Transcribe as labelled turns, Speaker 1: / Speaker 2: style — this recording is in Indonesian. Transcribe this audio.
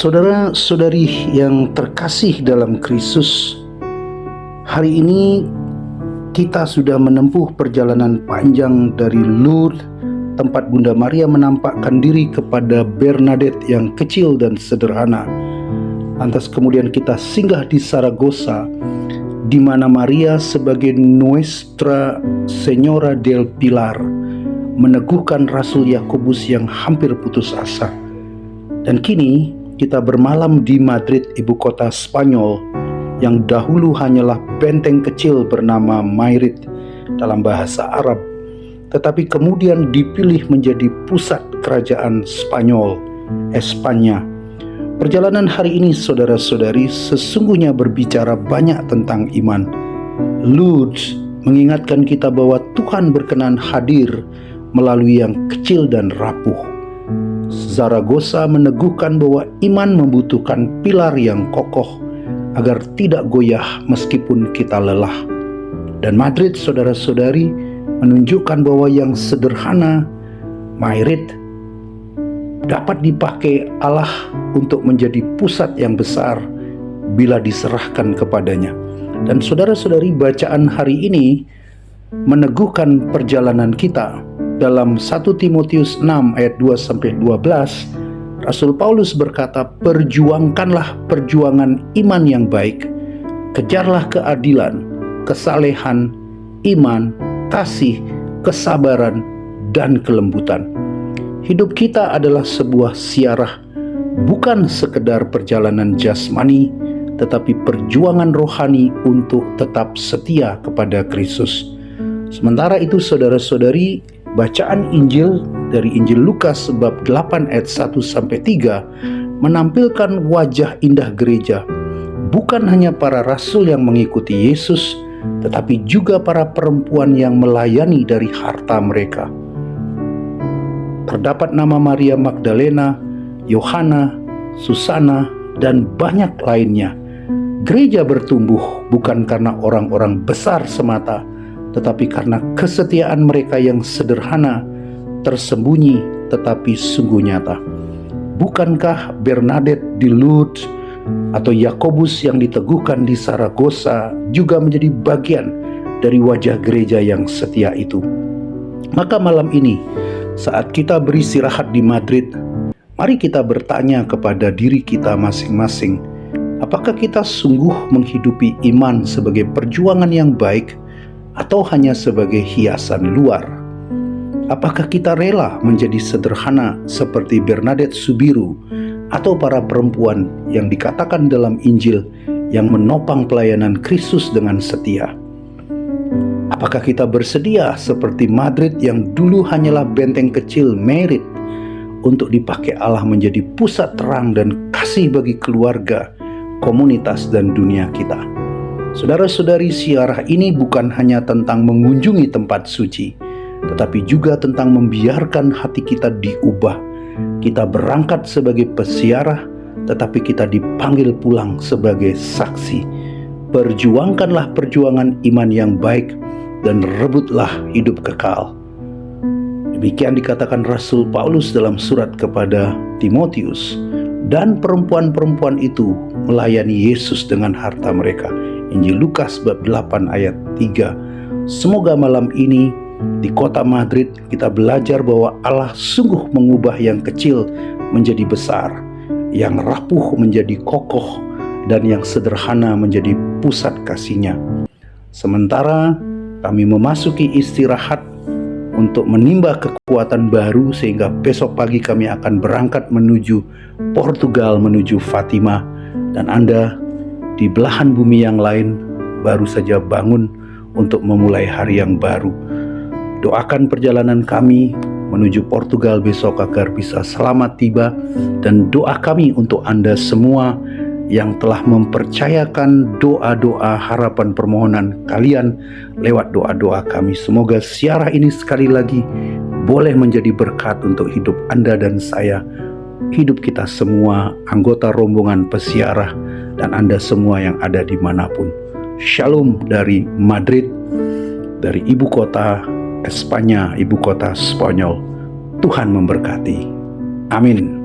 Speaker 1: Saudara-saudari yang terkasih dalam Kristus, hari ini kita sudah menempuh perjalanan panjang dari Lourdes, tempat Bunda Maria menampakkan diri kepada Bernadette yang kecil dan sederhana. Lantas kemudian kita singgah di Saragossa, di mana Maria sebagai Nuestra Señora del Pilar meneguhkan Rasul Yakobus yang hampir putus asa. Dan kini kita bermalam di Madrid, ibu kota Spanyol, yang dahulu hanyalah benteng kecil bernama Mayrid dalam bahasa Arab, tetapi kemudian dipilih menjadi pusat kerajaan Spanyol, Espanya. Perjalanan hari ini, saudara-saudari, sesungguhnya berbicara banyak tentang iman. Lourdes mengingatkan kita bahwa Tuhan berkenan hadir melalui yang kecil dan rapuh. Zaragoza meneguhkan bahwa iman membutuhkan pilar yang kokoh agar tidak goyah meskipun kita lelah. Dan Madrid, saudara-saudari, menunjukkan bahwa yang sederhana, Mayrid, dapat dipakai Allah untuk menjadi pusat yang besar bila diserahkan kepadanya. Dan saudara-saudari, bacaan hari ini meneguhkan perjalanan kita. Dalam 1 Timotius 6 ayat 2-12, Rasul Paulus berkata, "Perjuangkanlah perjuangan iman yang baik, kejarlah keadilan, kesalehan, iman, kasih, kesabaran, dan kelembutan." Hidup kita adalah sebuah siarah, bukan sekedar perjalanan jasmani, tetapi perjuangan rohani untuk tetap setia kepada Kristus. Sementara itu, saudara-saudari, bacaan Injil dari Injil Lukas bab 8 ayat 1-3 menampilkan wajah indah gereja. Bukan hanya para rasul yang mengikuti Yesus, tetapi juga para perempuan yang melayani dari harta mereka. Terdapat nama Maria Magdalena, Yohana, Susana, dan banyak lainnya. Gereja bertumbuh bukan karena orang-orang besar semata, tetapi karena kesetiaan mereka yang sederhana, tersembunyi tetapi sungguh nyata. Bukankah Bernadette di Lourdes atau Yakobus yang diteguhkan di Saragossa juga menjadi bagian dari wajah gereja yang setia itu? Maka malam ini, saat kita beristirahat di Madrid, mari kita bertanya kepada diri kita masing-masing, apakah kita sungguh menghidupi iman sebagai perjuangan yang baik atau hanya sebagai hiasan luar? Apakah kita rela menjadi sederhana seperti Bernadette Soubirous atau para perempuan yang dikatakan dalam Injil yang menopang pelayanan Kristus dengan setia? Apakah kita bersedia seperti Madrid yang dulu hanyalah benteng kecil Mayrid untuk dipakai Allah menjadi pusat terang dan kasih bagi keluarga, komunitas, dan dunia kita? Saudara-saudari, siarah ini bukan hanya tentang mengunjungi tempat suci, tetapi juga tentang membiarkan hati kita diubah. Kita berangkat sebagai pesiarah, tetapi kita dipanggil pulang sebagai saksi. Perjuangkanlah perjuangan iman yang baik dan rebutlah hidup kekal. Demikian dikatakan Rasul Paulus dalam surat kepada Timotius. Dan perempuan-perempuan itu melayani Yesus dengan harta mereka. Injil Lukas bab 8 ayat 3. Semoga malam ini di kota Madrid kita belajar bahwa Allah sungguh mengubah yang kecil menjadi besar, yang rapuh menjadi kokoh, dan yang sederhana menjadi pusat kasih-Nya. Sementara kami memasuki istirahat untuk menimba kekuatan baru, sehingga besok pagi kami akan berangkat menuju Portugal, menuju Fatima. Dan Anda di belahan bumi yang lain baru saja bangun untuk memulai hari yang baru. Doakan perjalanan kami menuju Portugal besok agar bisa selamat tiba, dan doa kami untuk Anda semua yang telah mempercayakan doa-doa harapan permohonan kalian lewat doa-doa kami. Semoga siarah ini sekali lagi boleh menjadi berkat untuk hidup Anda dan saya, hidup kita semua, anggota rombongan pesiarah, dan Anda semua yang ada dimanapun. Shalom dari Madrid, dari ibu kota Espanya, ibu kota Spanyol. Tuhan memberkati. Amin.